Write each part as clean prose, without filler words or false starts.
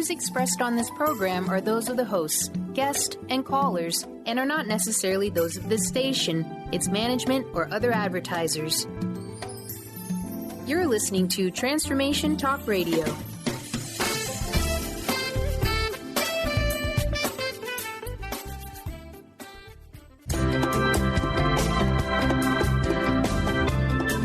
views expressed on this program are those of the hosts, guests, and callers, and are not necessarily those of this station, its management, or other advertisers. You're listening to Transformation Talk Radio.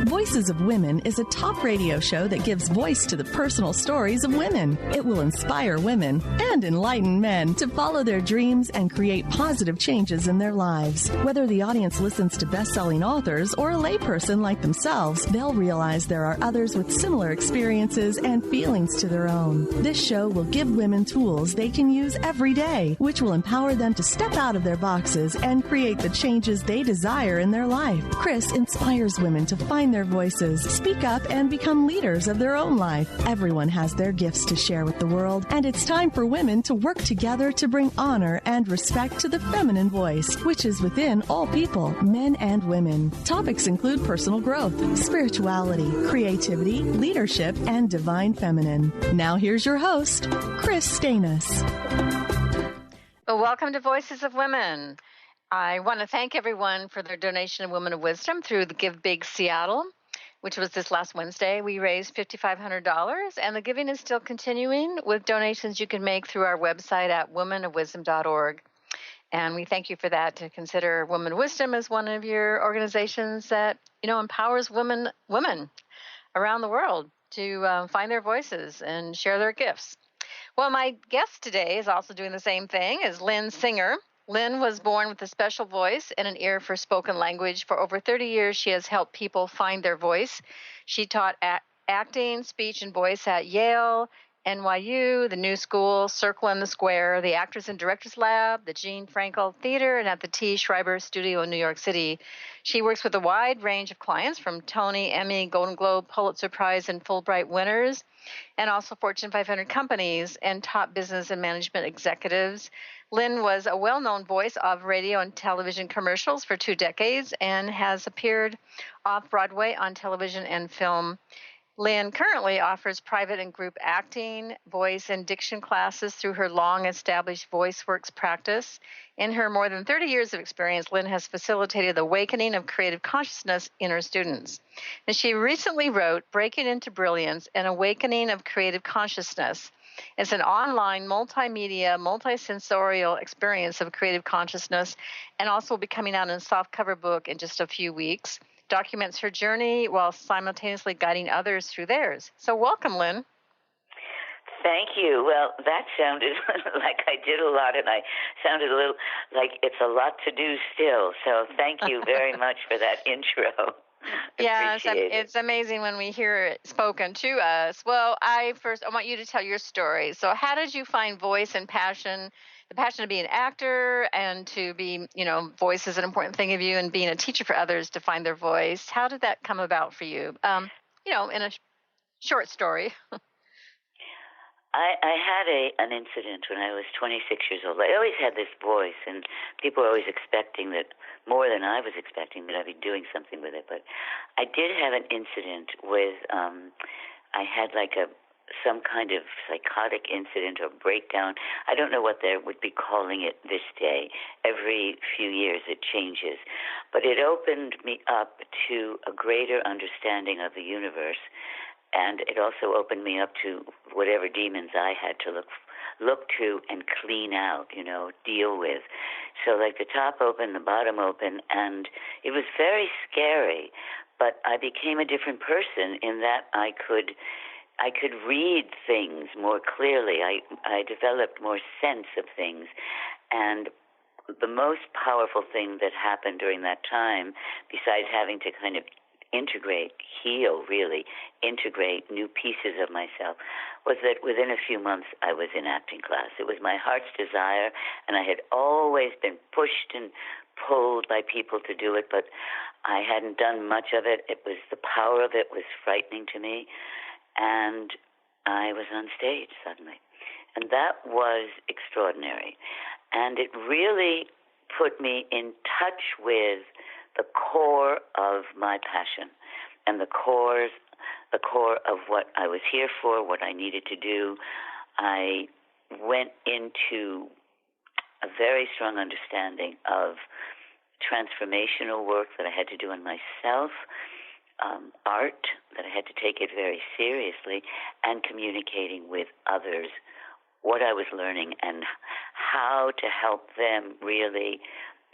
Voices of Women is a talk radio show that gives voice to the personal stories of women. It will inspire women and enlighten men to follow their dreams and create positive changes in their lives. Whether the audience listens to best-selling authors or a layperson like themselves, they'll realize there are others with similar experiences and feelings to their own. This show will give women tools they can use every day, which will empower them to step out of their boxes and create the changes they desire in their life. Kris inspires women to find their voices, speak up, and become leaders of their own life. Everyone has their gifts to share with the world, and it's time for women to work together to bring honor and respect to the feminine voice, which is within all people, men and women. Topics include personal growth, spirituality, creativity, leadership, and divine feminine. Now here's your host, Kris Steinnes. Well, welcome to Voices of Women. I want to thank everyone for their donation of Women of Wisdom through the Give Big Seattle, which was this last Wednesday. We raised $5,500, and the giving is still continuing with donations you can make through our website at womenofwisdom.org. And we thank you for that, to consider Women of Wisdom as one of your organizations that, empowers women around the world to find their voices and share their gifts. Well, my guest today is also doing the same thing as Lynn Singer. Lynn was born with a special voice and an ear for spoken language. For over 30 years, she has helped people find their voice. She taught acting, speech, and voice at Yale, NYU, the New School, Circle and the Square, the Actors and Directors Lab, the Jean Frankel Theater, and at the T. Schreiber Studio in New York City. She works with a wide range of clients, from Tony, Emmy, Golden Globe, Pulitzer Prize, and Fulbright winners, and also Fortune 500 companies and top business and management executives. Lynn was a well-known voice of radio and television commercials for 2 decades and has appeared off-Broadway on television and film. Lynn currently offers private and group acting, voice, and diction classes through her long-established VoiceWorks practice. In her more than 30 years of experience, Lynn has facilitated the Awakening of Creative Consciousne in her students. And she recently wrote Breaking Into Brilliance, an Awakening of Creative Consciousness. It's an online, multimedia, multisensorial experience of creative consciousness, and also will be coming out in a softcover book in just a few weeks. Documents her journey while simultaneously guiding others through theirs. So welcome, Lynn. Thank you. Well, that sounded like I did a lot, and I sounded a little like it's a lot to do still. So thank you very much for that intro. Yeah, it's amazing when we hear it spoken to us. Well, I want you to tell your story. So how did you find voice and passion, the passion to be an actor and to be, voice is an important thing of you, and being a teacher for others to find their voice? How did that come about for you? In a short story. I had an incident when I was 26 years old. I always had this voice, and people were always expecting that, more than I was expecting, that I'd be doing something with it. But I did have an incident with, I had some kind of psychotic incident or breakdown. I don't know what they would be calling it this day. Every few years it changes. But it opened me up to a greater understanding of the universe. And it also opened me up to whatever demons I had to look to and clean out, deal with. So the top open, the bottom open, and it was very scary. But I became a different person in that I could read things more clearly. I developed more sense of things. And the most powerful thing that happened during that time, besides having to kind of integrate new pieces of myself, was that within a few months I was in acting class. It was my heart's desire, and I had always been pushed and pulled by people to do it, but I hadn't done much of it. The power of it was frightening to me, and I was on stage suddenly. And that was extraordinary. And it really put me in touch with the core of my passion and the core of what I was here for, what I needed to do. I went into a very strong understanding of transformational work that I had to do on myself, art, that I had to take it very seriously, and communicating with others what I was learning and how to help them really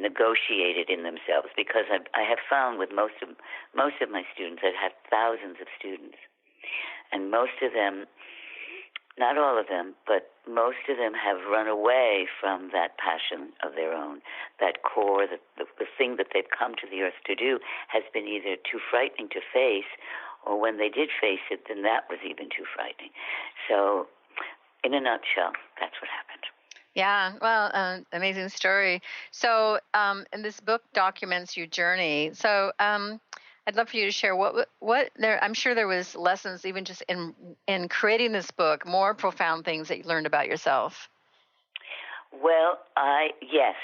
negotiate it in themselves. Because I have found with most of my students, I've had thousands of students, and most of them, not all of them, but most of them have run away from that passion of their own, that core, the thing that they've come to the earth to do has been either too frightening to face, or when they did face it, then that was even too frightening. So, in a nutshell, that's what happened. Yeah, well, amazing story. So, and this book documents your journey. So, I'd love for you to share what there. I'm sure there was lessons even just in creating this book, more profound things that you learned about yourself. Well, yes,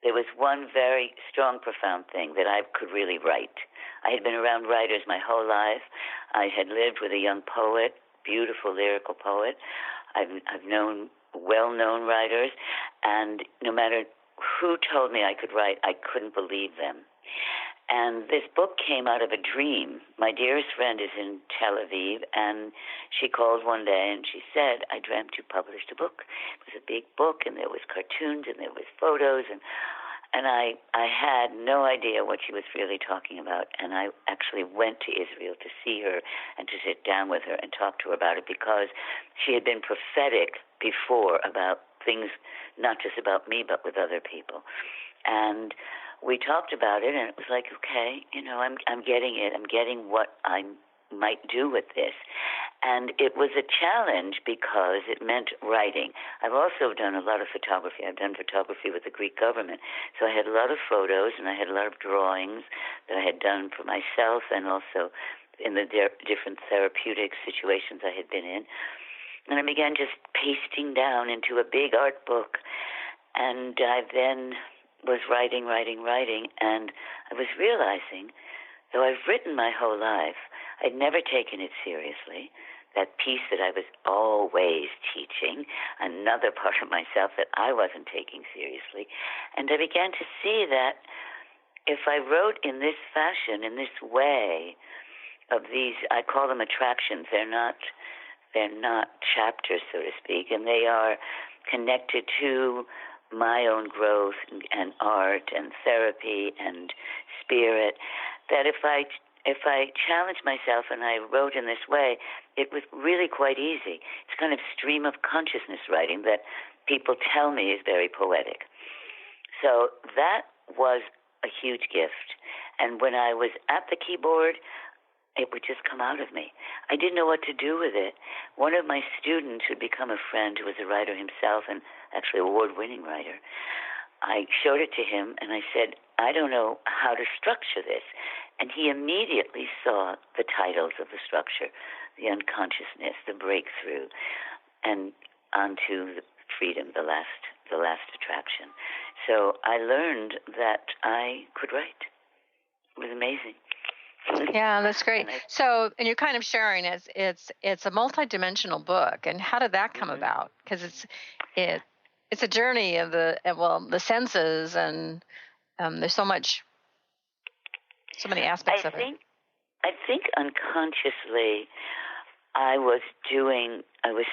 there was one very strong, profound thing that I could really write. I had been around writers my whole life. I had lived with a young poet, beautiful lyrical poet. I've known well-known writers, and no matter who told me I could write, I couldn't believe them. And this book came out of a dream. My dearest friend is in Tel Aviv, and she called one day and she said, I dreamt you published a book. It was a big book, and there was cartoons, and there was photos, and I had no idea what she was really talking about. And I actually went to Israel to see her and to sit down with her and talk to her about it, because she had been prophetic before about things, not just about me, but with other people. And we talked about it, and it was like, okay, I'm getting it. I'm getting what I might do with this. And it was a challenge because it meant writing. I've also done a lot of photography. I've done photography with the Greek government. So I had a lot of photos, and I had a lot of drawings that I had done for myself, and also in the different therapeutic situations I had been in. And I began just pasting down into a big art book. And I then was writing, and I was realizing, though I've written my whole life, I'd never taken it seriously. That piece that I was always teaching, another part of myself that I wasn't taking seriously. And I began to see that if I wrote in this fashion, in this way, of these, I call them attractions, they're not chapters, so to speak, and they are connected to my own growth and art and therapy and spirit, that if I challenged myself and I wrote in this way, it was really quite easy. It's kind of stream of consciousness writing that people tell me is very poetic. So that was a huge gift. And when I was at the keyboard, it would just come out of me. I didn't know what to do with it. One of my students who'd become a friend, who was a writer himself, and actually award-winning writer, I showed it to him, and I said, I don't know how to structure this. And he immediately saw the titles of the structure, the unconsciousness, the breakthrough, and onto the freedom, the last attraction. So I learned that I could write. It was amazing. Yeah, that's great. So, and you're kind of sharing it's a multidimensional book, and how did that come about? Because it's a journey of the senses, and there's so many aspects of it. I think unconsciously, I was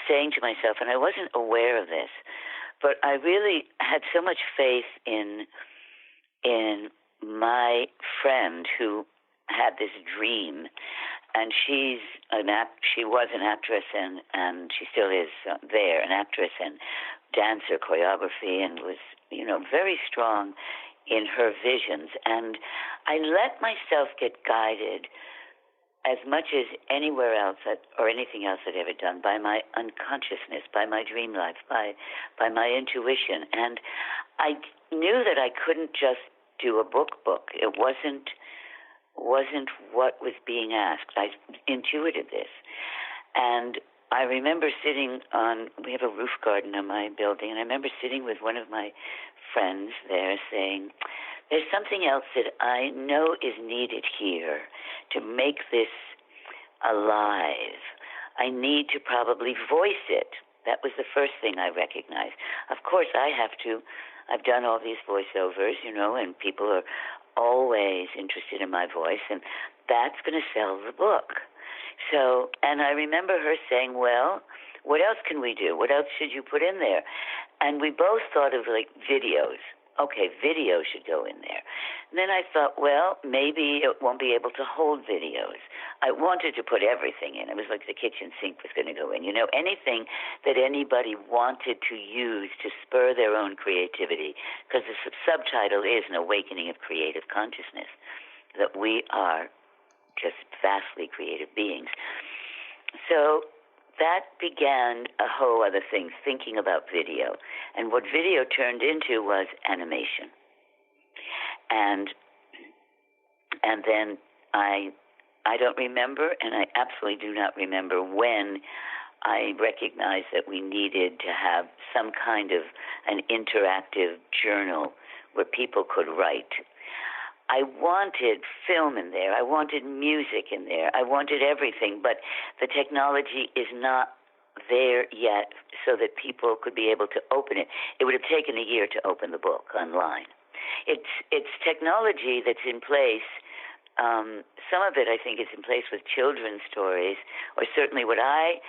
saying to myself, and I wasn't aware of this, but I really had so much faith in my friend who had this dream, and she was an actress, and she still is an actress and dancer, choreography, and was very strong in her visions. And I let myself get guided as much as anywhere else or anything else I'd ever done by my unconsciousness, by my dream life, by my intuition. And I knew that I couldn't just do a book. It wasn't what was being asked. I intuited this. And I remember we have a roof garden in my building, and I remember sitting with one of my friends there saying, there's something else that I know is needed here to make this alive. I need to probably voice it. That was the first thing I recognized. Of course, I've done all these voiceovers, and people are always interested in my voice, and that's going to sell the book. So, and I remember her saying, well, what else can we do? What else should you put in there? And we both thought of videos. Okay, video should go in there. And then I thought, well, maybe it won't be able to hold videos. I wanted to put everything in. It was like the kitchen sink was going to go in. Anything that anybody wanted to use to spur their own creativity, because the subtitle is An Awakening of Creative Consciousness, that we are just vastly creative beings. So that began a whole other thing, thinking about video. And what video turned into was animation. And then I don't remember, and I absolutely do not remember when I recognized that we needed to have some kind of an interactive journal where people could write. I wanted film in there. I wanted music in there. I wanted everything, but the technology is not there yet so that people could be able to open it. It would have taken a year to open the book online. It's technology that's in place. Some of it, I think, is in place with children's stories, or certainly what I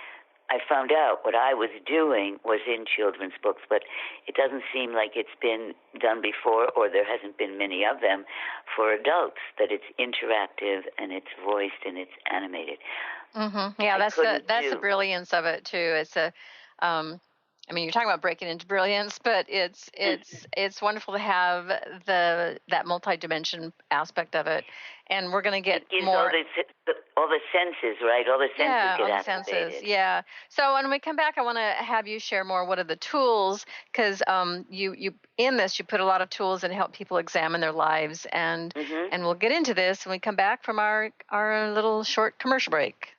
found out what I was doing was in children's books, but it doesn't seem like it's been done before, or there hasn't been many of them for adults, that it's interactive and it's voiced and it's animated. Mm-hmm. Yeah, that's the brilliance of it too. It's you're talking about breaking into brilliance, but it's wonderful to have that multi-dimension aspect of it, and we're going to get more. All the senses, right? All the senses get all the activated. senses. Yeah. So when we come back, I want to have you share more. What are the tools? Because you in this, you put a lot of tools that help people examine their lives, and we'll get into this when we come back from our little short commercial break.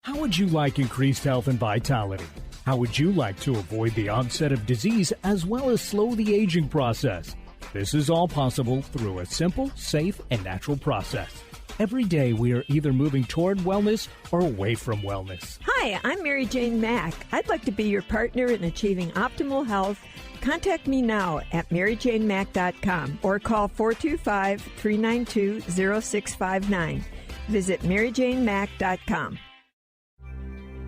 How would you like increased health and vitality? How would you like to avoid the onset of disease as well as slow the aging process? This is all possible through a simple, safe, and natural process. Every day we are either moving toward wellness or away from wellness. Hi, I'm Mary Jane Mack. I'd like to be your partner in achieving optimal health. Contact me now at maryjanemack.com or call 425-392-0659. Visit maryjanemack.com.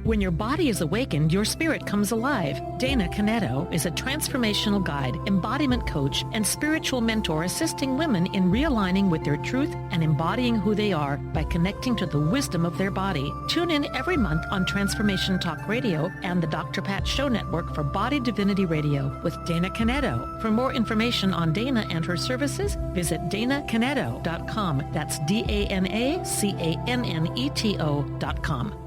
When your body is awakened, your spirit comes alive. Dana Canetto is a transformational guide, embodiment coach, and spiritual mentor assisting women in realigning with their truth and embodying who they are by connecting to the wisdom of their body. Tune in every month on Transformation Talk Radio and the Dr. Pat Show Network for Body Divinity Radio with Dana Canetto. For more information on Dana and her services, visit danacanetto.com. That's DANACANNETO.com.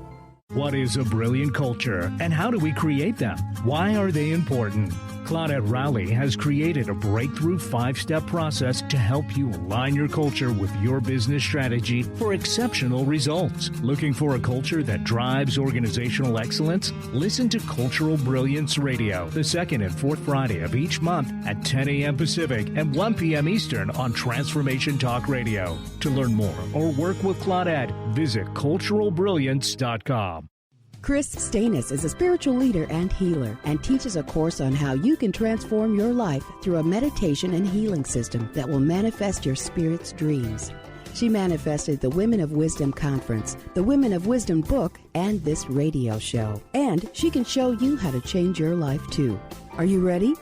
What is a brilliant culture, and how do we create them? Why are they important? Claudette Rowley has created a breakthrough 5-step process to help you align your culture with your business strategy for exceptional results. Looking for a culture that drives organizational excellence? Listen to Cultural Brilliance Radio, the second and fourth Friday of each month at 10 a.m. Pacific and 1 p.m. Eastern on Transformation Talk Radio. To learn more or work with Claudette, visit culturalbrilliance.com. Kris Steinnes is a spiritual leader and healer and teaches a course on how you can transform your life through a meditation and healing system that will manifest your spirit's dreams. She manifested the Women of Wisdom Conference, the Women of Wisdom book, and this radio show. And she can show you how to change your life too. Are you ready?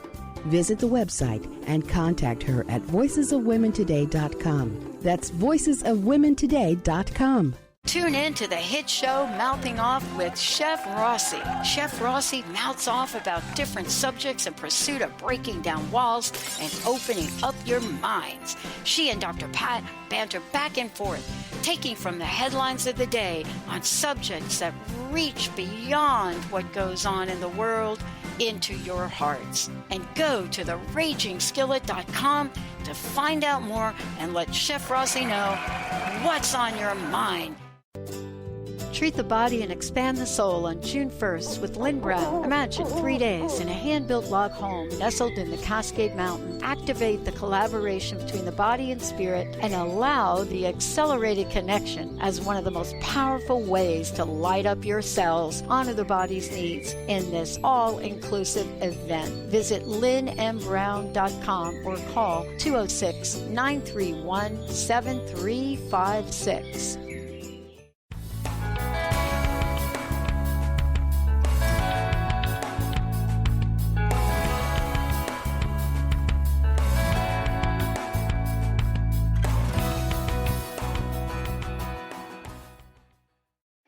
Visit the website and contact her at voicesofwomentoday.com. That's voicesofwomentoday.com. Tune in to the hit show Mouthing Off with Chef Rossi. Chef Rossi mouths off about different subjects in pursuit of breaking down walls and opening up your minds. She and Dr. Pat banter back and forth, taking from the headlines of the day on subjects that reach beyond what goes on in the world into your hearts. And go to theragingskillet.com to find out more and let Chef Rossi know what's on your mind. Treat the body and expand the soul on June 1st with Lynn Brown. Imagine 3 days in a hand-built log home nestled in the Cascade Mountain. Activate the collaboration between the body and spirit and allow the accelerated connection as one of the most powerful ways to light up your cells, honor the body's needs in this all-inclusive event. Visit lynnmbrown.com or call 206-931-7356.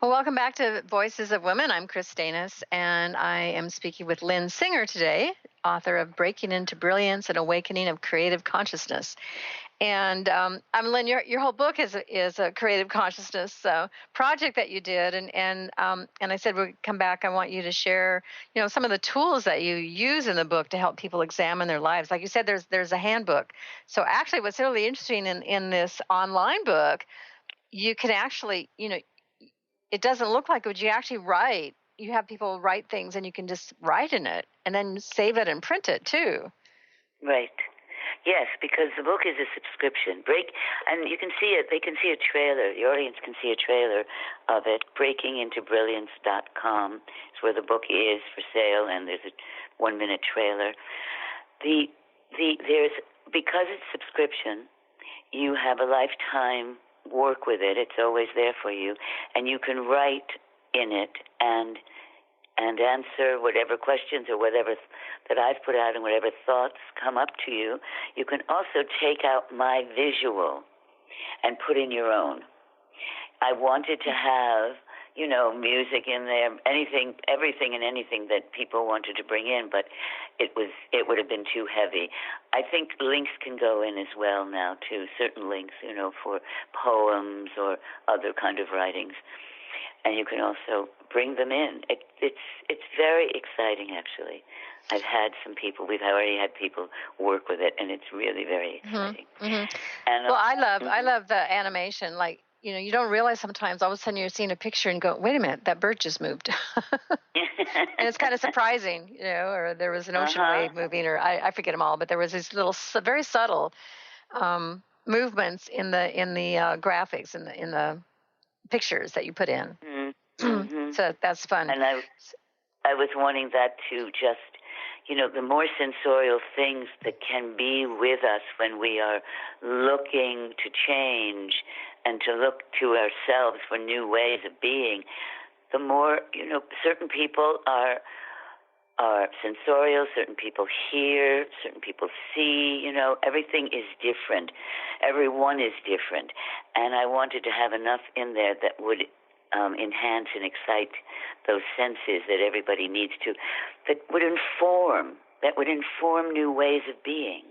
Well, welcome back to Voices of Women. I'm Kris Steinnes, and I am speaking with Lynn Singer today, author of Breaking Into Brilliance and Awakening of Creative Consciousness. And Lynn, your whole book is a creative consciousness project that you did, and I said we'll come back. I want you to share, some of the tools that you use in the book to help people examine their lives. Like you said, there's a handbook. So actually, what's really interesting in this online book, you can actually, it doesn't look like it, but you actually write. You have people write things, and you can just write in it, and then save it and print it too. Right. Yes, because the book is a subscription. And you can see it. They can see a trailer. The audience can see a trailer of it. BreakingIntoBrilliance.com is where the book is for sale, and there's a 1-minute trailer. Because it's subscription, you have a lifetime work with it. It's always there for you, and you can write in it and answer whatever questions or whatever that I've put out and whatever thoughts come up to you. You can also take out my visual and put in your own. I wanted to have, music in there, everything and anything that people wanted to bring in, but it would have been too heavy. I think links can go in as well now too, certain links, for poems or other kind of writings. And you can also bring them in. It's very exciting, actually. I've had some people. We've already had people work with it, and it's really very exciting. Mm-hmm. And I love the animation. Like, you don't realize sometimes all of a sudden you're seeing a picture and go, wait a minute, that bird just moved. And it's kind of surprising, or there was an ocean wave moving, or I forget them all, but there was these little very subtle movements in the graphics in the pictures that you put in. Mm-hmm. So that's fun. And I was wanting that to just, the more sensorial things that can be with us when we are looking to change and to look to ourselves for new ways of being, the more, certain people are sensorial, certain people hear, certain people see, everything is different. Everyone is different. And I wanted to have enough in there that would enhance and excite those senses that everybody needs to, that would inform new ways of being.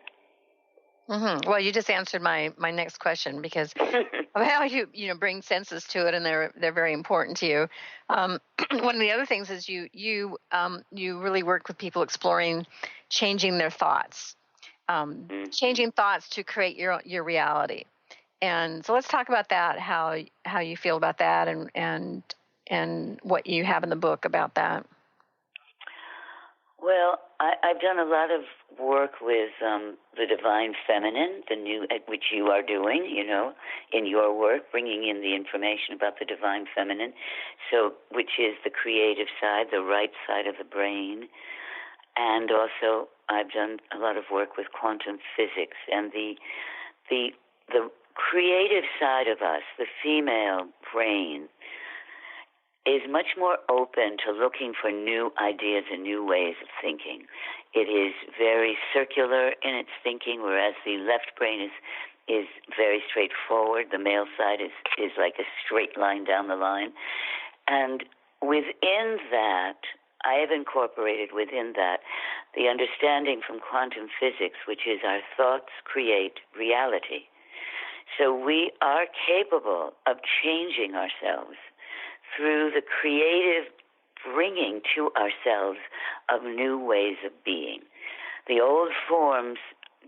Mm-hmm. Well, you just answered my next question, because of how you bring senses to it, and they're very important to you. One of the other things is you really work with people exploring changing their thoughts, changing thoughts to create your reality. And so let's talk about that. How you feel about that, and what you have in the book about that. Well, I've done a lot of work with the divine feminine, which you are doing, in your work, bringing in the information about the divine feminine, which is the creative side, the right side of the brain. And also, I've done a lot of work with quantum physics, and the creative side of us, the female brain, is much more open to looking for new ideas and new ways of thinking. It is very circular in its thinking, whereas the left brain is very straightforward. The male side is like a straight line down the line. And within that, I have incorporated within that the understanding from quantum physics, which is our thoughts create reality. So we are capable of changing ourselves through the creative bringing to ourselves of new ways of being. The old forms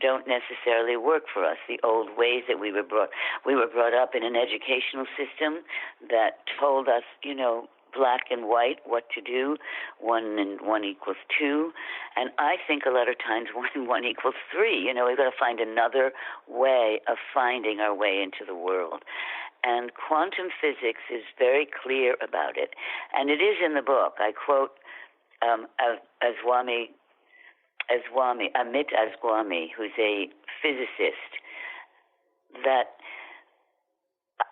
don't necessarily work for us. The old ways that we were brought up in an educational system that told us, black and white, what to do, 1 and 1 equals 2. And I think a lot of times 1 and 1 equals 3. We've got to find another way of finding our way into the world. And quantum physics is very clear about it. And it is in the book. I quote Amit Aswami, who's a physicist, that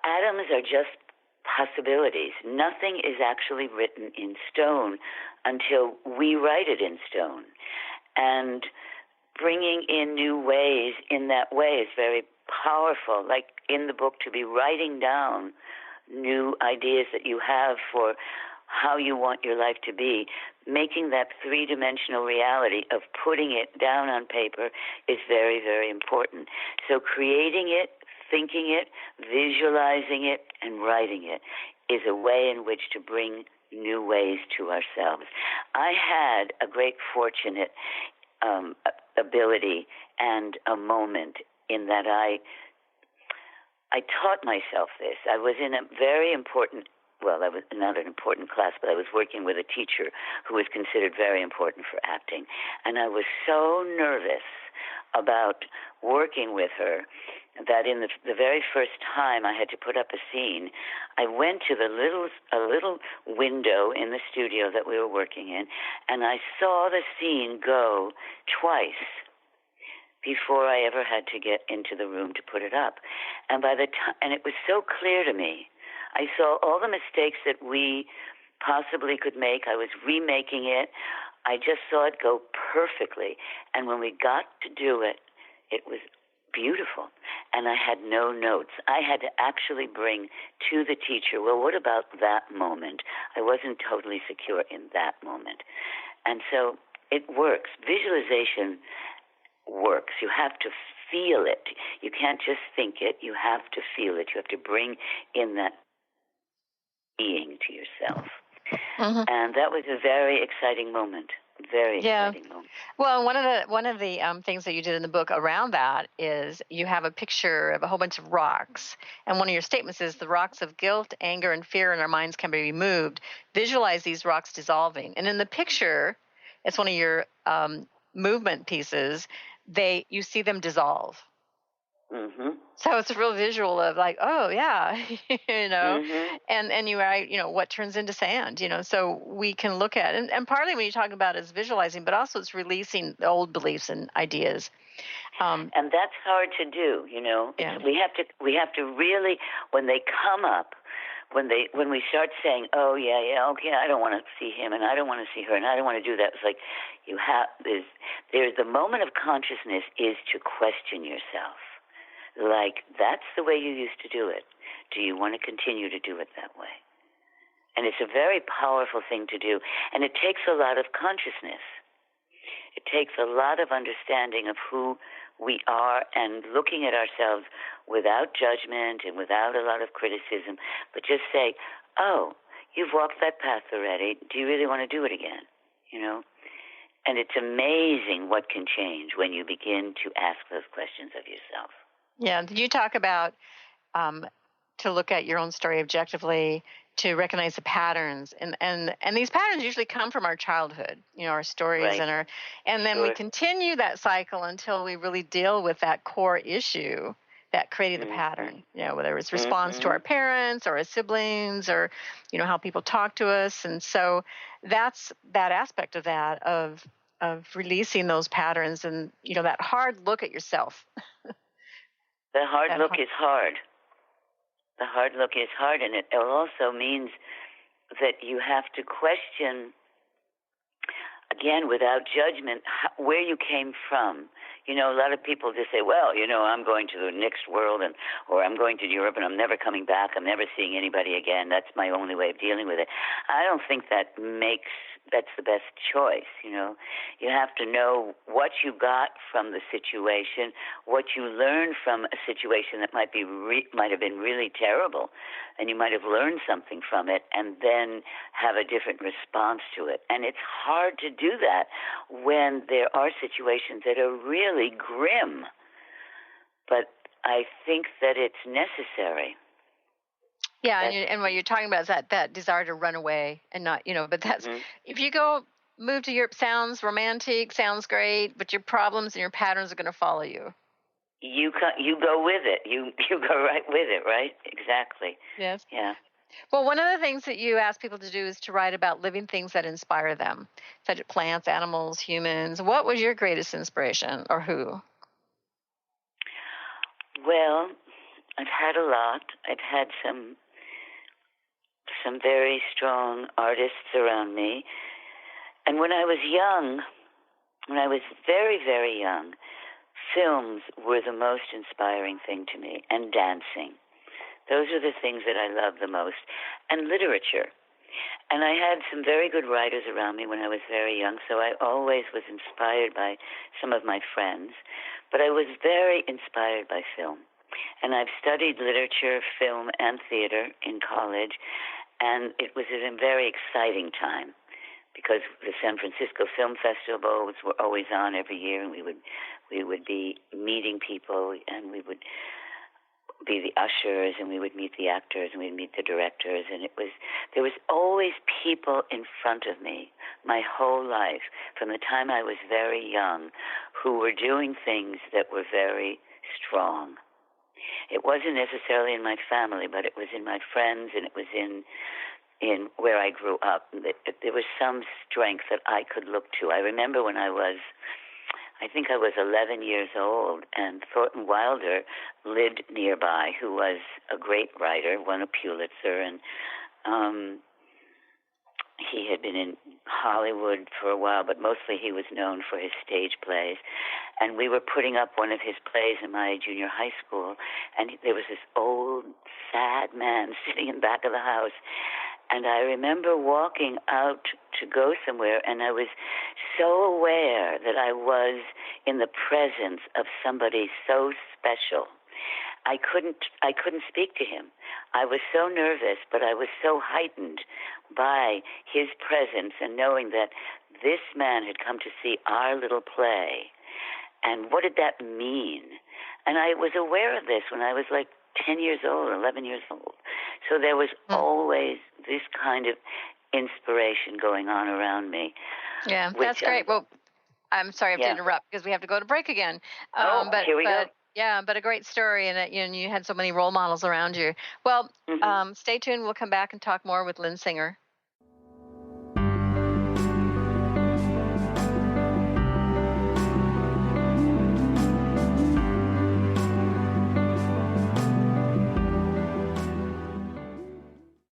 atoms are just possibilities. Nothing is actually written in stone until we write it in stone. And bringing in new ways in that way is very powerful. Like in the book, to be writing down new ideas that you have for how you want your life to be, making that three-dimensional reality of putting it down on paper is very, very important. So creating it, thinking it, visualizing it, and writing it is a way in which to bring new ways to ourselves. I had a great fortunate ability and a moment in that I taught myself this. I was in a very important, I was not an important class, but I was working with a teacher who was considered very important for acting. And I was so nervous about working with her that in the very first time I had to put up a scene, I went to a little window in the studio that we were working in, and I saw the scene go twice before I ever had to get into the room to put it up. And and it was so clear to me. I saw all the mistakes that we possibly could make. I was remaking it. I just saw it go perfectly. And when we got to do it, it was beautiful. And I had no notes. I had to actually bring to the teacher, well, what about that moment? I wasn't totally secure in that moment. And so it works. Visualization works. You have to feel it. You can't just think it. You have to feel it. You have to bring in that being to yourself. Mm-hmm. And that was a very exciting moment. Very exciting moment. Well, one of the things that you did in the book around that is you have a picture of a whole bunch of rocks, and one of your statements is the rocks of guilt, anger, and fear in our minds can be removed. Visualize these rocks dissolving. And in the picture, it's one of your movement pieces. You see them dissolve. Mm-hmm. So it's a real visual of like, oh yeah, mm-hmm. and you write, what turns into sand, so we can look at it. And partly when you talk about it is visualizing, but also it's releasing the old beliefs and ideas. And that's hard to do, Yeah. We have to really, when they come up, when we start saying, oh yeah, okay, I don't want to see him, and I don't want to see her, and I don't want to do that. It's like there's the moment of consciousness is to question yourself. Like, that's the way you used to do it. Do you want to continue to do it that way? And it's a very powerful thing to do. And it takes a lot of consciousness. It takes a lot of understanding of who we are and looking at ourselves without judgment and without a lot of criticism, but just say, oh, you've walked that path already. Do you really want to do it again? And it's amazing what can change when you begin to ask those questions of yourself. Yeah, you talk about to look at your own story objectively, to recognize the patterns, and these patterns usually come from our childhood, our stories, right. and then we continue that cycle until we really deal with that core issue that created the pattern. Whether it's response to our parents or our siblings, or how people talk to us, and so that's that aspect of that of releasing those patterns, and that hard look at yourself. The hard look is hard. The hard look is hard, and it also means that you have to question, again, without judgment, where you came from. A lot of people just say, well, I'm going to the next world, or I'm going to Europe, and I'm never coming back. I'm never seeing anybody again. That's my only way of dealing with it. I don't think that makes that's the best choice, you know. You have to know what you got from the situation, what you learned from a situation that might have been really terrible, and you might have learned something from it, and then have a different response to it. And it's hard to do that when there are situations that are really grim. But I think that it's necessary. Yeah, and what you're talking about is that desire to run away and not, you know, but that's, if you move to Europe, sounds romantic, sounds great, but your problems and your patterns are going to follow you. You go with it. You go right with it, right? Exactly. Yes. Yeah. Well, one of the things that you ask people to do is to write about living things that inspire them, such as plants, animals, humans. What was your greatest inspiration, or who? Well, I've had a lot. I've had some very strong artists around me. And when I was young, when I was very, very young, films were the most inspiring thing to me, and dancing. Those are the things that I love the most, and literature. And I had some very good writers around me when I was very young, so I always was inspired by some of my friends. But I was very inspired by film. And I've studied literature, film, and theater in college, and it was a very exciting time because the San Francisco Film Festivals were always on every year, and we would be meeting people, and we would be the ushers, and we would meet the actors, and we'd meet the directors, and there was always people in front of me my whole life, from the time I was very young, who were doing things that were very strong. It wasn't necessarily in my family, but it was in my friends, and it was in where I grew up. There was some strength that I could look to. I remember when I think I was 11 years old, and Thornton Wilder lived nearby, who was a great writer, won a Pulitzer, and he had been in Hollywood for a while, but mostly he was known for his stage plays. And we were putting up one of his plays in my junior high school, and there was this old, sad man sitting in the back of the house. And I remember walking out to go somewhere, and I was so aware that I was in the presence of somebody so special. I couldn't speak to him. I was so nervous, but I was so heightened by his presence and knowing that this man had come to see our little play. And what did that mean? And I was aware of this when I was like 10 years old, 11 years old. So there was always this kind of inspiration going on around me. Yeah, that's great. Well, I'm sorry I have to interrupt because we have to go to break again. But here we go. Yeah, but a great story, and you had so many role models around you. Well, stay tuned. We'll come back and talk more with Lynn Singer.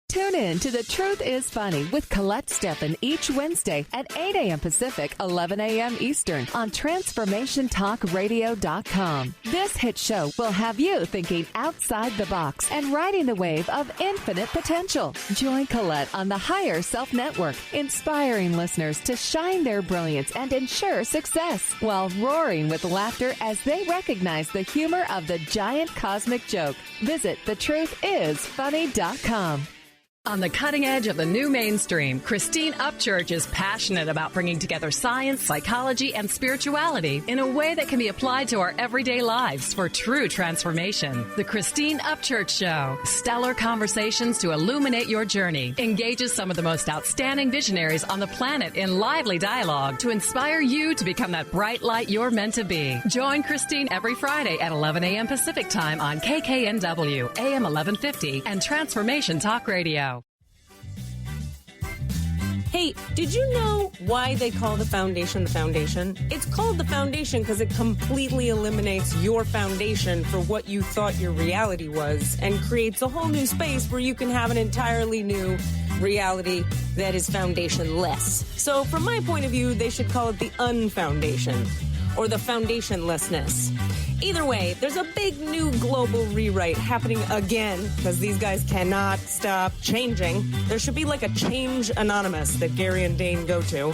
Tune in to The Truth is Funny with Colette Steffen each Wednesday at 8 a.m. Pacific, 11 a.m. Eastern on TransformationTalkRadio.com. This hit show will have you thinking outside the box and riding the wave of infinite potential. Join Colette on the Higher Self Network, inspiring listeners to shine their brilliance and ensure success while roaring with laughter as they recognize the humor of the giant cosmic joke. Visit TheTruthIsFunny.com. On the cutting edge of the new mainstream, Christine Upchurch is passionate about bringing together science, psychology, and spirituality in a way that can be applied to our everyday lives for true transformation. The Christine Upchurch Show, stellar conversations to illuminate your journey, engages some of the most outstanding visionaries on the planet in lively dialogue to inspire you to become that bright light you're meant to be. Join Christine every Friday at 11 a.m. Pacific Time on KKNW, AM 1150, and Transformation Talk Radio. Hey, did you know why they call the foundation the foundation? It's called the foundation because it completely eliminates your foundation for what you thought your reality was and creates a whole new space where you can have an entirely new reality that is foundationless. So from my point of view, they should call it the unfoundation. or the foundationlessness. Either way, there's a big new global rewrite happening again because these guys cannot stop changing. There should be like a Change Anonymous that Gary and Dane go to.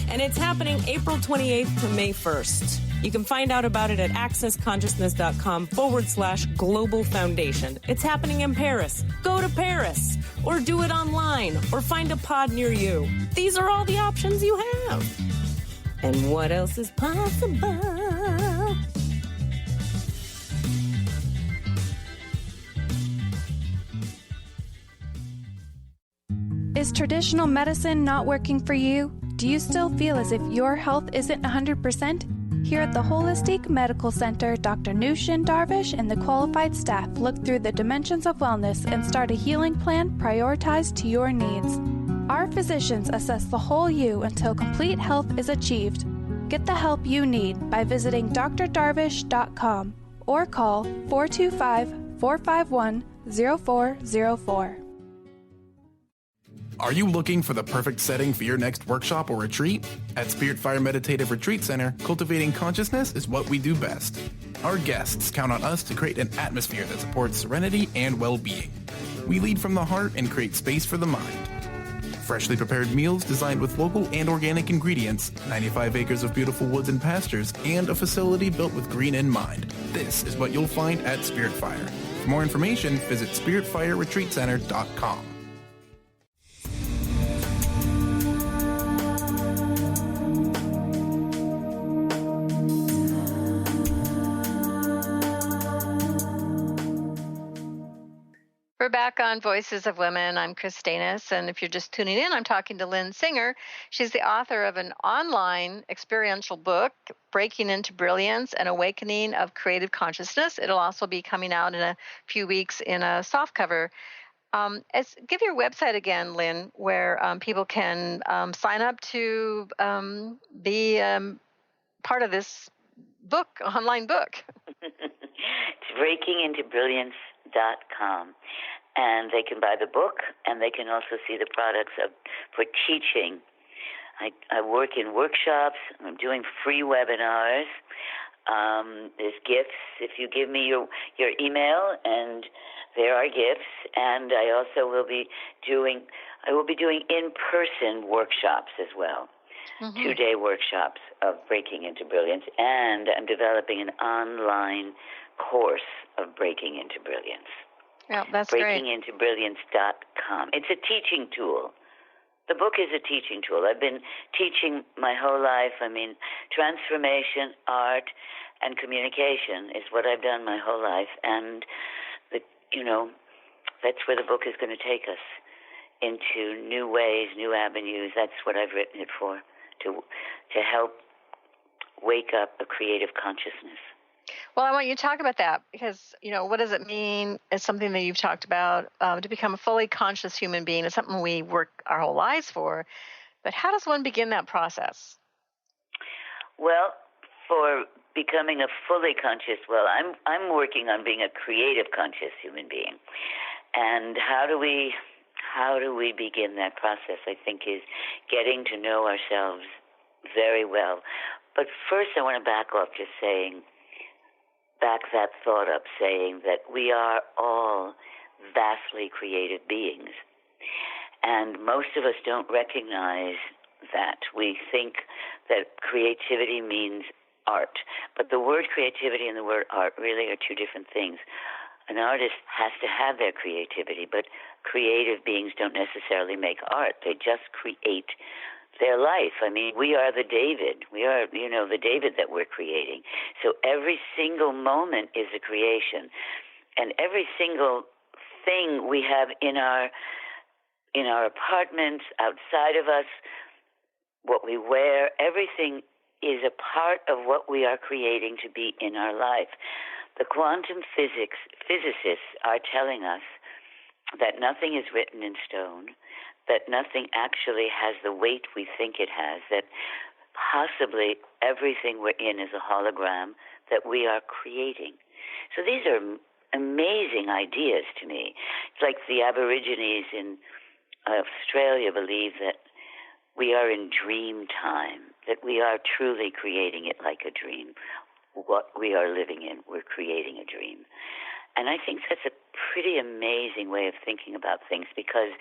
And it's happening April 28th to May 1st. You can find out about it at accessconsciousness.com/global foundation. It's happening in Paris. Go to Paris or do it online or find a pod near you. These are all the options you have. And what else is possible? Is traditional medicine not working for you? Do you still feel as if your health isn't 100%? Here at the Holistic Medical Center, Dr. Nushin Darvish and the qualified staff look through the dimensions of wellness and start a healing plan prioritized to your needs. Our physicians assess the whole you until complete health is achieved. Get the help you need by visiting drdarvish.com or call 425-451-0404. Are you looking for the perfect setting for your next workshop or retreat? At Spirit Fire Meditative Retreat Center, cultivating consciousness is what we do best. Our guests count on us to create an atmosphere that supports serenity and well-being. We lead from the heart and create space for the mind. Freshly prepared meals designed with local and organic ingredients, 95 acres of beautiful woods and pastures, and a facility built with green in mind. This is what you'll find at Spirit Fire. For more information, visit spiritfireretreatcenter.com. We're back on Voices of Women. I'm Kris Steinnes, and if you're just tuning in, I'm talking to Lynn Singer. She's the author of an online experiential book, Breaking Into Brilliance, an Awakening of Creative Consciousness. It'll also be coming out in a few weeks in a softcover. Give your website again, Lynn, where people can sign up to be part of this book, online book. It's breakingintobrilliance.com. And they can buy the book, and they can also see the products for teaching. I work in workshops. I'm doing free webinars. There's gifts. If you give me your email, and there are gifts. And I also will be doing in-person workshops as well. 2-day workshops of Breaking Into Brilliance. And I'm developing an online course of Breaking Into Brilliance. Yeah, that's great. breakingintobrilliance.com. It's a teaching tool. The book is a teaching tool. I've been teaching my whole life. I mean, transformation, art, and communication is what I've done my whole life. And, that's where the book is going to take us, into new ways, new avenues. That's what I've written it for, to help wake up a creative consciousness. Well, I want you to talk about that because, what does it mean? It's something that you've talked about, to become a fully conscious human being. It's something we work our whole lives for. But how does one begin that process? Well, for becoming a fully conscious, I'm working on being a creative conscious human being. And how do we begin that process, I think, is getting to know ourselves very well. But first I want to back that thought up, saying that we are all vastly creative beings. And most of us don't recognize that. We think that creativity means art. But the word creativity and the word art really are two different things. An artist has to have their creativity, but creative beings don't necessarily make art. They just create their life. I mean, we are the David. We are, the David that we're creating. So every single moment is a creation. And every single thing we have in our apartments, outside of us, what we wear, everything is a part of what we are creating to be in our life. The quantum physicists are telling us that nothing is written in stone, that nothing actually has the weight we think it has, that possibly everything we're in is a hologram that we are creating. So these are amazing ideas to me. It's like the Aborigines in Australia believe that we are in dream time. that we are truly creating it like a dream. What we are living in, we're creating a dream. And I think that's a pretty amazing way of thinking about things, because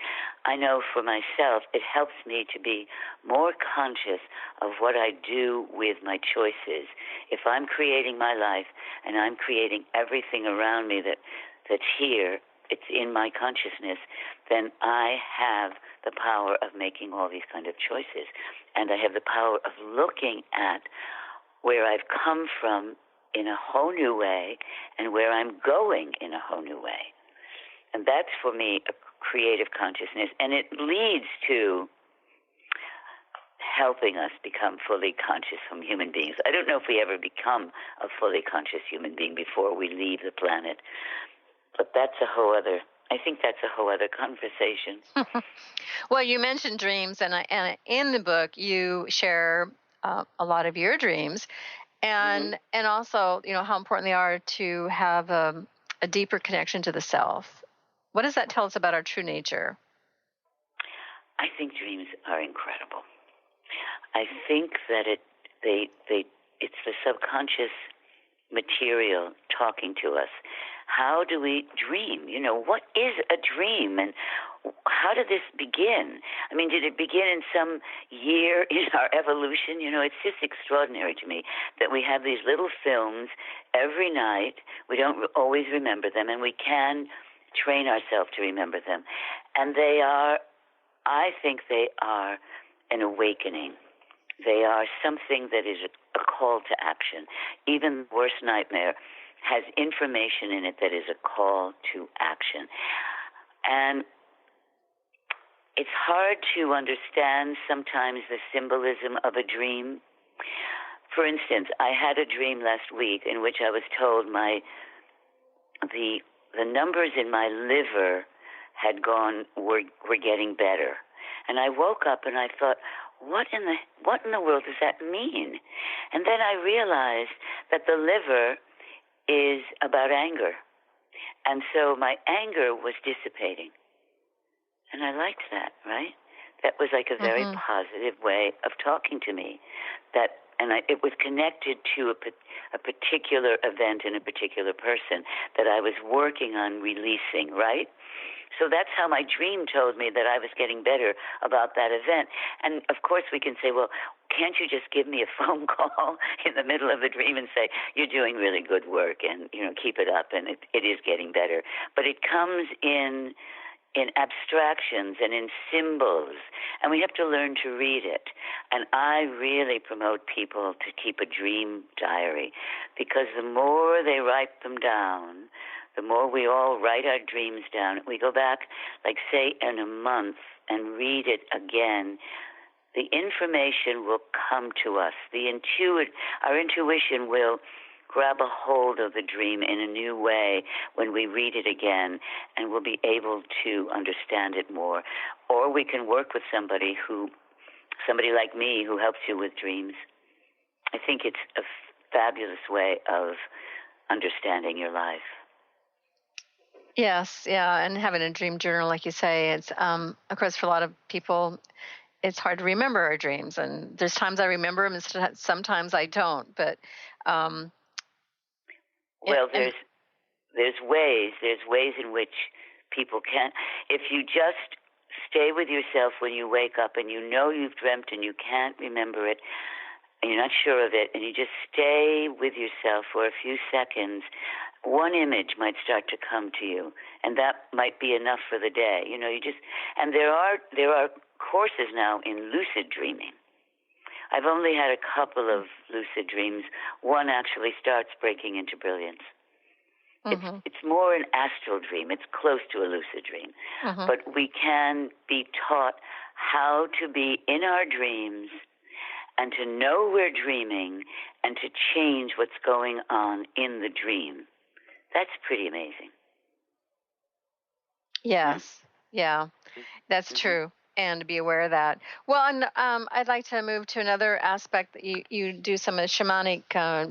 I know for myself it helps me to be more conscious of what I do with my choices. If I'm creating my life and I'm creating everything around me that's here, it's in my consciousness, then I have the power of making all these kind of choices. And I have the power of looking at where I've come from in a whole new way and where I'm going in a whole new way. And that's, for me, a creative consciousness. And it leads to helping us become fully conscious from human beings. I don't know if we ever become a fully conscious human being before we leave the planet. But that's a whole other, I think that's a whole other conversation. Well, you mentioned dreams, and in the book you share a lot of your dreams, and also, how important they are to have a deeper connection to the self. What does that tell us about our true nature? I think dreams are incredible. I think that it's the subconscious material talking to us. How do we dream? What is a dream, and how did this begin? I mean, did it begin in some year in our evolution? It's just extraordinary to me that we have these little films every night. We don't always remember them, and we can train ourselves to remember them. And I think they are an awakening. They are something that is a call to action. Even the worst nightmare has information in it that is a call to action. And it's hard to understand sometimes the symbolism of a dream. For instance, I had a dream last week in which I was told the numbers in my liver were getting better. And I woke up and I thought, what in the world does that mean? And then I realized that the liver is about anger. And so my anger was dissipating. And I liked that, right? That was like a very positive way of talking to me. It was connected to a particular event and a particular person that I was working on releasing, right? So that's how my dream told me that I was getting better about that event. And, of course, we can say, well, can't you just give me a phone call in the middle of the dream and say, you're doing really good work and, keep it up, and it is getting better. But it comes in abstractions and in symbols, and we have to learn to read it. And I really promote people to keep a dream diary, because the more they write them down, the more we all write our dreams down. We go back, like, say, in a month and read it again, the information will come to us. Our intuition will grab a hold of the dream in a new way when we read it again, and we'll be able to understand it more. Or we can work with somebody like me, who helps you with dreams. I think it's a fabulous way of understanding your life. Yes, yeah, and having a dream journal, like you say, it's of course for a lot of people, it's hard to remember our dreams, and there's times I remember them, and sometimes I don't. But there's ways in which people can. If you just stay with yourself when you wake up, and you've dreamt and you can't remember it, and you're not sure of it, and you just stay with yourself for a few seconds, one image might start to come to you, and that might be enough for the day. And there are courses now in lucid dreaming. I've only had a couple of lucid dreams. One actually starts breaking into brilliance. It's more an astral dream. It's close to a lucid dream. But we can be taught how to be in our dreams and to know we're dreaming and to change what's going on in the dream. That's pretty amazing. Yes. Yeah, that's true. And to be aware of that. Well, and I'd like to move to another aspect that you do some of the shamanic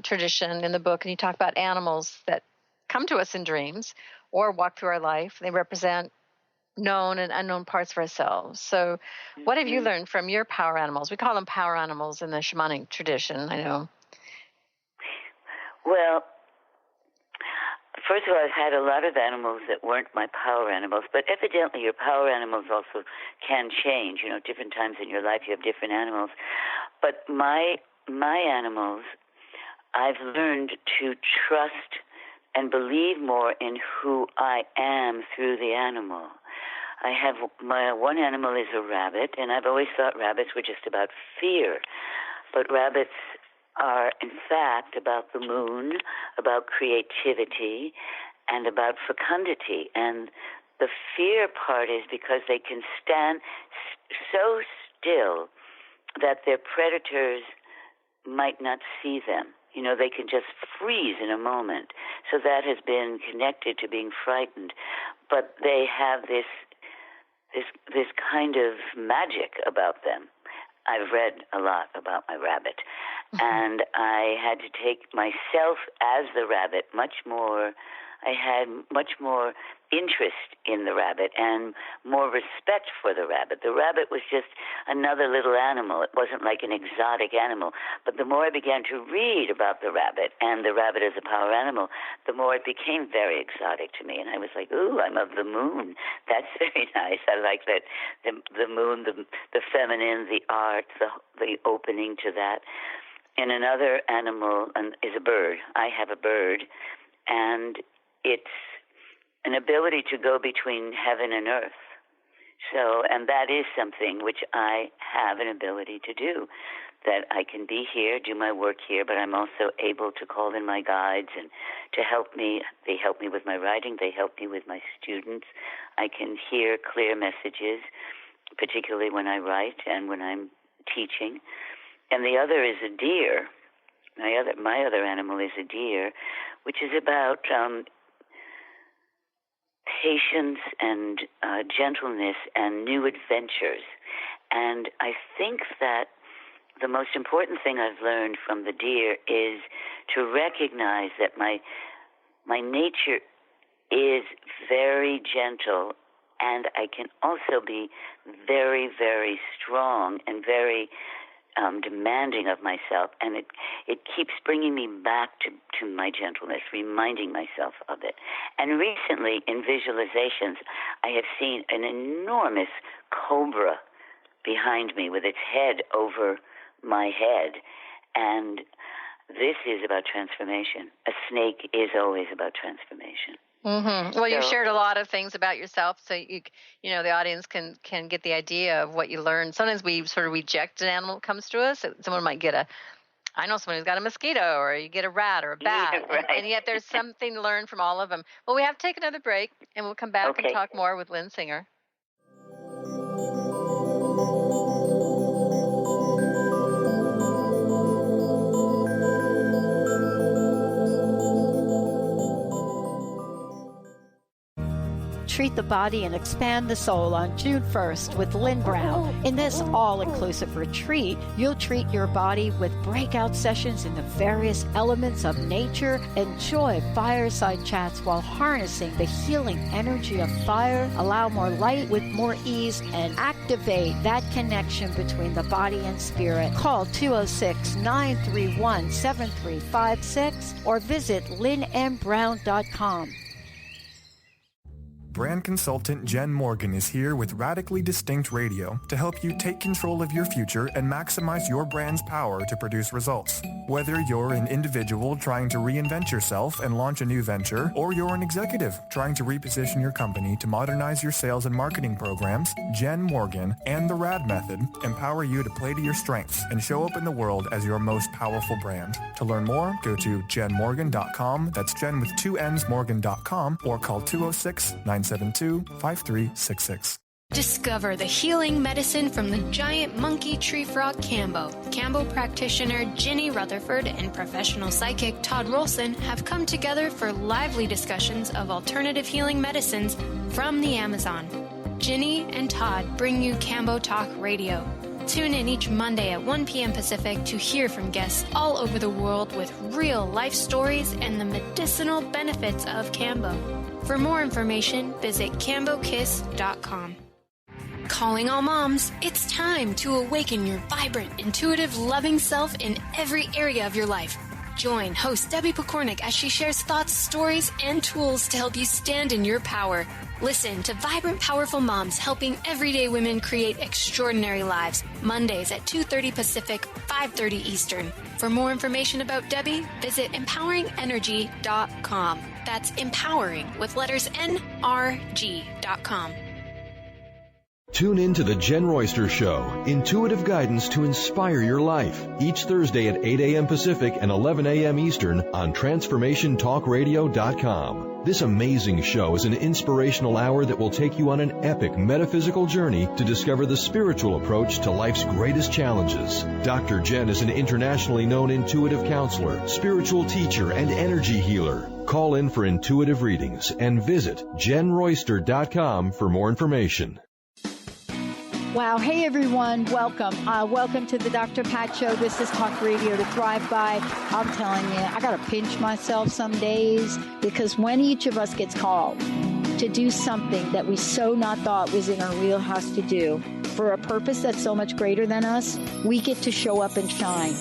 tradition in the book, and you talk about animals that come to us in dreams or walk through our life. They represent known and unknown parts of ourselves. So what have you learned from your power animals? We call them power animals in the shamanic tradition, I know. Well, first of all, I've had a lot of animals that weren't my power animals, but evidently your power animals also can change. You know, different times in your life you have different animals. But my animals, I've learned to trust and believe more in who I am through the animal. I have my one animal is a rabbit, and I've always thought rabbits were just about fear. But rabbits are, in fact, about the moon, about creativity, and about fecundity. And the fear part is because they can stand so still that their predators might not see them. You know, they can just freeze in a moment. So that has been connected to being frightened. But they have this kind of magic about them. I've read a lot about my rabbit. And I had to take myself as the rabbit I had much more interest in the rabbit and more respect for the rabbit. The rabbit was just another little animal. It wasn't like an exotic animal. But the more I began to read about the rabbit and the rabbit as a power animal, the more it became very exotic to me. And I was like, ooh, I'm of the moon. That's very nice. I like that the moon, the feminine, the art, the opening to that. And another animal is a bird. I have a bird, and it's an ability to go between heaven and earth. So, and that is something which I have an ability to do, that I can be here, do my work here, but I'm also able to call in my guides and to help me. They help me with my writing. They help me with my students. I can hear clear messages, particularly when I write and when I'm teaching. And the other is a deer. My other animal is a deer, which is about patience and gentleness and new adventures. And I think that the most important thing I've learned from the deer is to recognize that my nature is very gentle, and I can also be very, very strong and very demanding of myself, and it keeps bringing me back to my gentleness, reminding myself of it. And recently, in visualizations, I have seen an enormous cobra behind me with its head over my head, and this is about transformation. A snake is always about transformation. Mm-hmm. Well, you shared a lot of things about yourself, so you know the audience can get the idea of what you learned. Sometimes we sort of reject an animal that comes to us. Someone might get I know someone who's got a mosquito, or you get a rat or a bat, right. and yet there's something to learn from all of them. Well, we have to take another break, and we'll come back and talk more with Lynn Singer. Treat the Body and Expand the Soul on June 1st with Lynn Brown. In this all-inclusive retreat, you'll treat your body with breakout sessions in the various elements of nature, enjoy fireside chats while harnessing the healing energy of fire, allow more light with more ease, and activate that connection between the body and spirit. Call 206-931-7356 or visit lynnmbrown.com. Brand consultant Jen Morgan is here with Radically Distinct Radio to help you take control of your future and maximize your brand's power to produce results. Whether you're an individual trying to reinvent yourself and launch a new venture, or you're an executive trying to reposition your company to modernize your sales and marketing programs, Jen Morgan and the RAD Method empower you to play to your strengths and show up in the world as your most powerful brand. To learn more, go to jenmorgan.com, that's Jen with 2 N's, Morgan.com, or call 206-972-5366. Discover the healing medicine from the giant monkey tree frog Cambo. Cambo practitioner Ginny Rutherford and professional psychic Todd Rolson have come together for lively discussions of alternative healing medicines from the Amazon. Ginny and Todd bring you Cambo Talk Radio. Tune in each Monday at 1 p.m. Pacific to hear from guests all over the world with real life stories and the medicinal benefits of Kambo. For more information, visit kambokiss.com. Calling all moms, it's time to awaken your vibrant, intuitive, loving self in every area of your life. Join host Debbie Pokornik as she shares thoughts, stories, and tools to help you stand in your power. Listen to Vibrant, Powerful Moms helping everyday women create extraordinary lives. Mondays at 2:30 Pacific, 5:30 Eastern. For more information about Debbie, visit empoweringenergy.com. That's empowering with letters NRG.com. Tune in to The Jen Royster Show, intuitive guidance to inspire your life, each Thursday at 8 a.m. Pacific and 11 a.m. Eastern on TransformationTalkRadio.com. This amazing show is an inspirational hour that will take you on an epic metaphysical journey to discover the spiritual approach to life's greatest challenges. Dr. Jen is an internationally known intuitive counselor, spiritual teacher, and energy healer. Call in for intuitive readings and visit JenRoyster.com for more information. Wow. Hey, everyone. Welcome. Welcome to the Dr. Pat Show. This is Talk Radio to Thrive By. I'm telling you, I got to pinch myself some days because when each of us gets called to do something that we so not thought was in our wheelhouse to do for a purpose that's so much greater than us, we get to show up and shine.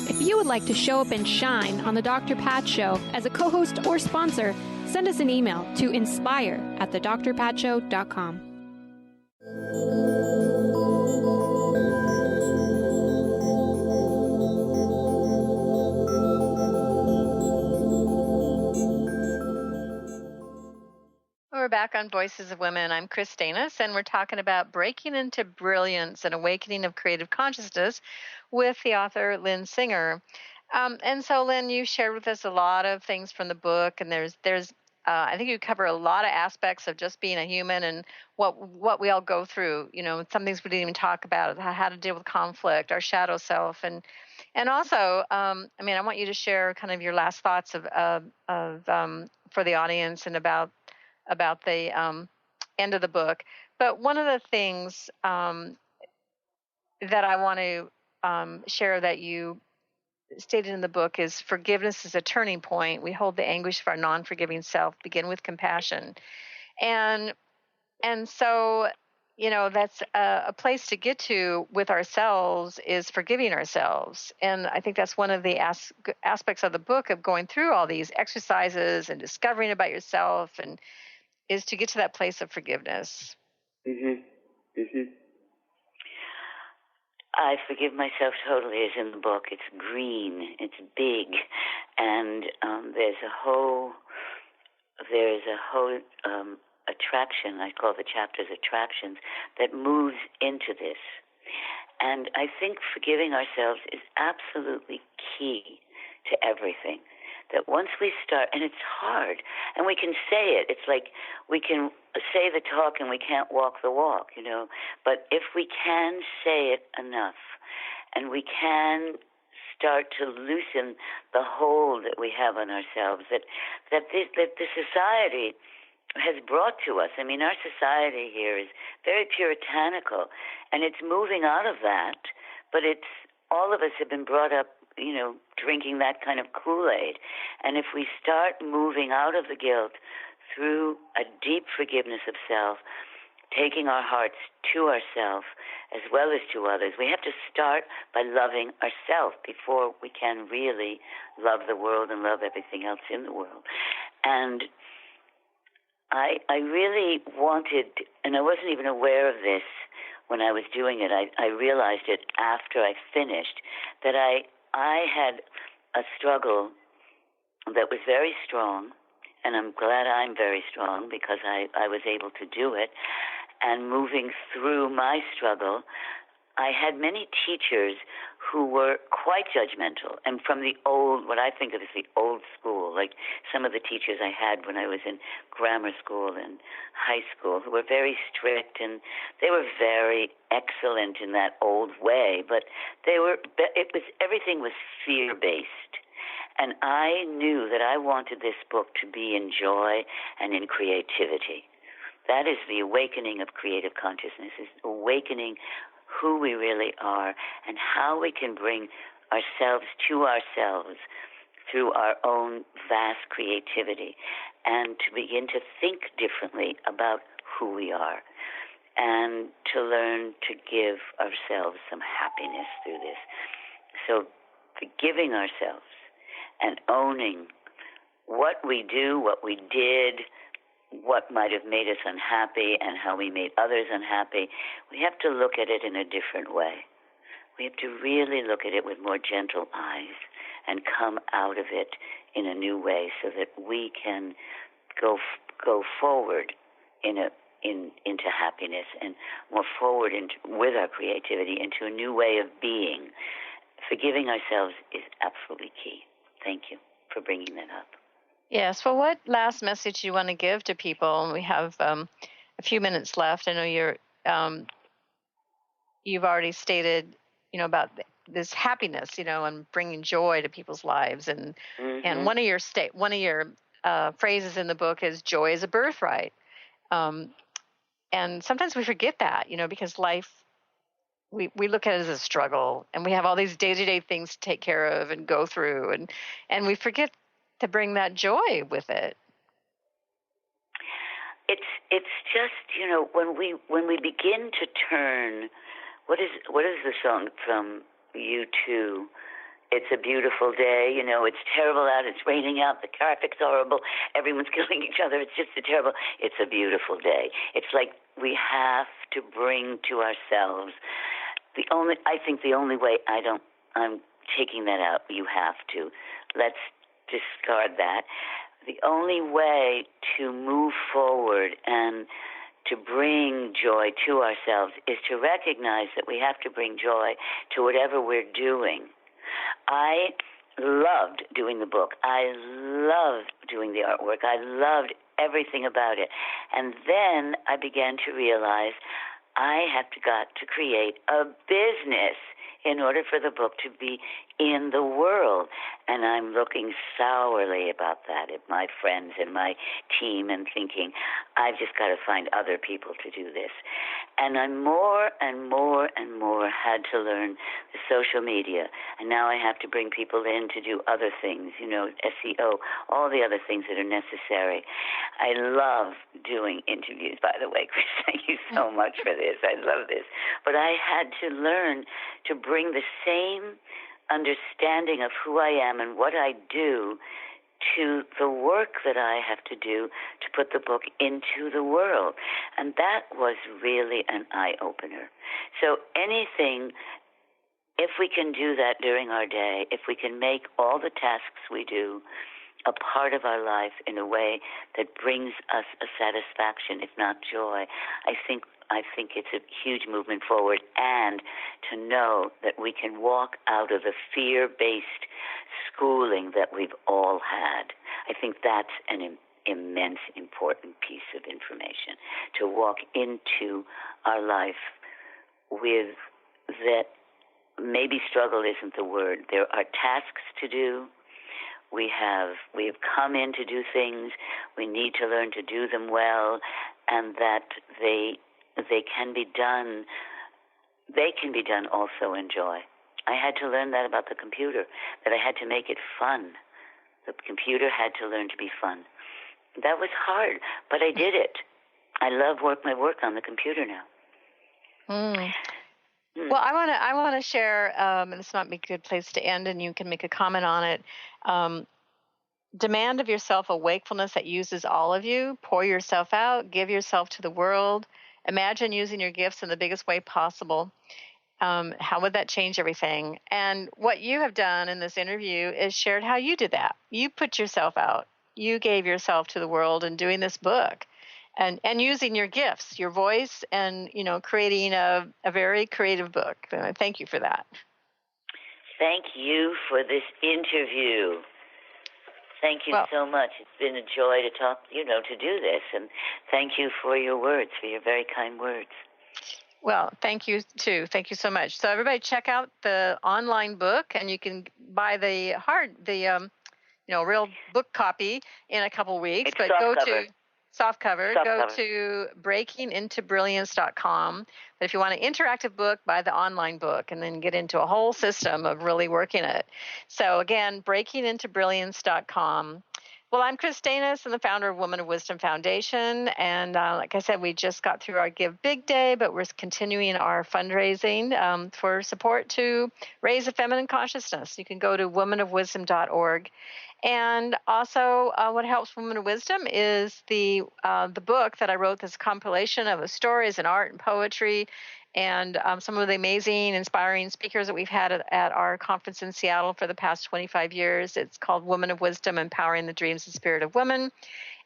If you would like to show up and shine on the Dr. Pat Show as a co-host or sponsor, send us an email to inspire@thedrpatshow.com. We're back on Voices of Women. I'm Kris Steinnes, and we're talking about breaking into brilliance and awakening of creative consciousness with the author Lynn Singer. And so, Lynn, you shared with us a lot of things from the book, and there's I think you cover a lot of aspects of just being a human and what we all go through. You know, some things we didn't even talk about, how to deal with conflict, our shadow self, and also, I want you to share kind of your last thoughts of for the audience and about the end of the book. But one of the things that I want to share that you stated in the book is forgiveness is a turning point. We hold the anguish of our non-forgiving self, begin with compassion. And so, you know, that's a place to get to with ourselves is forgiving ourselves. And I think that's one of the aspects of the book of going through all these exercises and discovering about yourself and is to get to that place of forgiveness. Mm-hmm. Mm-hmm. I forgive myself totally is in the book. It's green, it's big, and there's a whole attraction. I call the chapters attractions that moves into this. And I think forgiving ourselves is absolutely key to everything. That once we start, and it's hard, and we can say it. It's like we can say the talk and we can't walk the walk, you know. But if we can say it enough, and we can start to loosen the hold that we have on ourselves, that the society has brought to us. I mean, our society here is very puritanical, and it's moving out of that. But it's all of us have been brought up, you know, drinking that kind of Kool-Aid. And if we start moving out of the guilt through a deep forgiveness of self, taking our hearts to ourselves as well as to others, we have to start by loving ourselves before we can really love the world and love everything else in the world. And I really wanted, and I wasn't even aware of this when I was doing it. I realized it after I finished, that I had a struggle that was very strong, and I'm glad I'm very strong because I was able to do it. And moving through my struggle, I had many teachers who were quite judgmental, and from the old, what I think of as the old school, like some of the teachers I had when I was in grammar school and high school, who were very strict, and they were very excellent in that old way, but everything was fear-based. And I knew that I wanted this book to be in joy and in creativity. That is the awakening of creative consciousness, is awakening who we really are and how we can bring ourselves to ourselves through our own vast creativity, and to begin to think differently about who we are, and to learn to give ourselves some happiness through this. So forgiving ourselves and owning what we do, what we did, what might have made us unhappy, and how we made others unhappy, we have to look at it in a different way. We have to really look at it with more gentle eyes and come out of it in a new way, so that we can go forward into happiness, and more forward with our creativity into a new way of being. Forgiving ourselves is absolutely key. Thank you for bringing that up. Yes. Well, what last message do you want to give to people? We have a few minutes left. I know you've already stated, about this happiness, and bringing joy to people's lives, and one of your phrases in the book is joy is a birthright. And sometimes we forget that, because life, we look at it as a struggle, and we have all these day-to-day things to take care of and go through, and we forget to bring that joy with it. It's just, when we begin to turn, what is the song from U2? It's a beautiful day, it's terrible out, it's raining out, the traffic's horrible, everyone's killing each other, it's just terrible. It's a beautiful day. It's like we have to bring to ourselves I think the only way I'm taking that out, you have to. Let's discard that. The only way to move forward and to bring joy to ourselves is to recognize that we have to bring joy to whatever we're doing. I loved doing the book. I loved doing the artwork. I loved everything about it. And then I began to realize I got to create a business in order for the book to be in the world. And I'm looking sourly about that at my friends and my team and thinking, I've just got to find other people to do this. And I more and more and more had to learn the social media. And now I have to bring people in to do other things, SEO, all the other things that are necessary. I love doing interviews, by the way, Kris. Thank you so much for this. I love this. But I had to learn to bring the same understanding of who I am and what I do to the work that I have to do to put the book into the world. And that was really an eye-opener. So anything, if we can do that during our day, if we can make all the tasks we do a part of our life in a way that brings us a satisfaction, if not joy, I think it's a huge movement forward, and to know that we can walk out of the fear-based schooling that we've all had. I think that's an immense, important piece of information, to walk into our life with that. Maybe struggle isn't the word. There are tasks to do. We have come in to do things. We need to learn to do them well, and that they can be done. They can be done also in joy. I had to learn that about the computer, that I had to make it fun. The computer had to learn to be fun. That was hard, but I did it. I love my work on the computer now. Well, I want to share, and this might be a good place to end, and you can make a comment on it. Demand of yourself a wakefulness that uses all of you. Pour yourself out. Give yourself to the world. Imagine using your gifts in the biggest way possible. How would that change everything? And what you have done in this interview is shared how you did that. You put yourself out. You gave yourself to the world in doing this book. And using your gifts, your voice, and creating a very creative book. Thank you for that. Thank you for this interview. Thank you so much. It's been a joy to talk, to do this. And thank you for your words, for your very kind words. Well, thank you too. Thank you so much. So everybody, check out the online book, and you can buy the real book copy in a couple weeks. It's softcover. Softcover. Go to breakingintobrilliance.com. But if you want an interactive book, buy the online book and then get into a whole system of really working it. So again, breakingintobrilliance.com. Well, I'm Kris Steinnes. I'm the founder of Women of Wisdom Foundation. And like I said, we just got through our Give Big Day, but we're continuing our fundraising for support to raise a feminine consciousness. You can go to womenofwisdom.org. And also what helps Women of Wisdom is the book that I wrote, this compilation of stories and art and poetry and some of the amazing, inspiring speakers that we've had at our conference in Seattle for the past 25 years. It's called Women of Wisdom, Empowering the Dreams and Spirit of Women.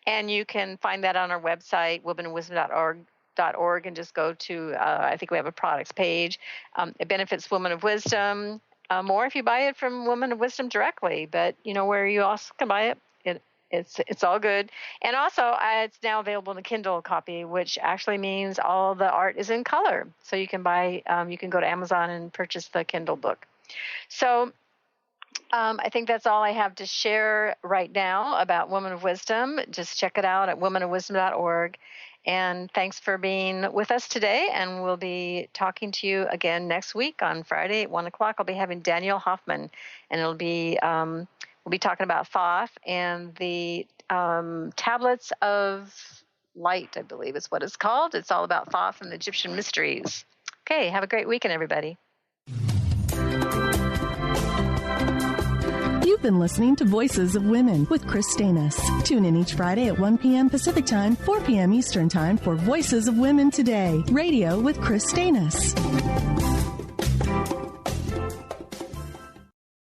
And you can find that on our website, womenofwisdom.org, and just go to, I think we have a products page. It benefits Women of Wisdom more if you buy it from Women of Wisdom directly, but where you also can buy it. It's all good. And also, it's now available in a Kindle copy, which actually means all the art is in color. So you can you can go to Amazon and purchase the Kindle book. So I think that's all I have to share right now about Women of Wisdom. Just check it out at womenofwisdom.org. And thanks for being with us today. And we'll be talking to you again next week on Friday at 1 o'clock. I'll be having Daniel Hoffman, and it'll be we'll be talking about Thoth and the tablets of light, I believe is what it's called. It's all about Thoth and the Egyptian mysteries. Okay, have a great weekend, everybody. You've been listening to Voices of Women with Kris Steinnes. Tune in each Friday at 1 p.m. Pacific Time, 4 p.m. Eastern Time for Voices of Women Today, radio with Kris Steinnes.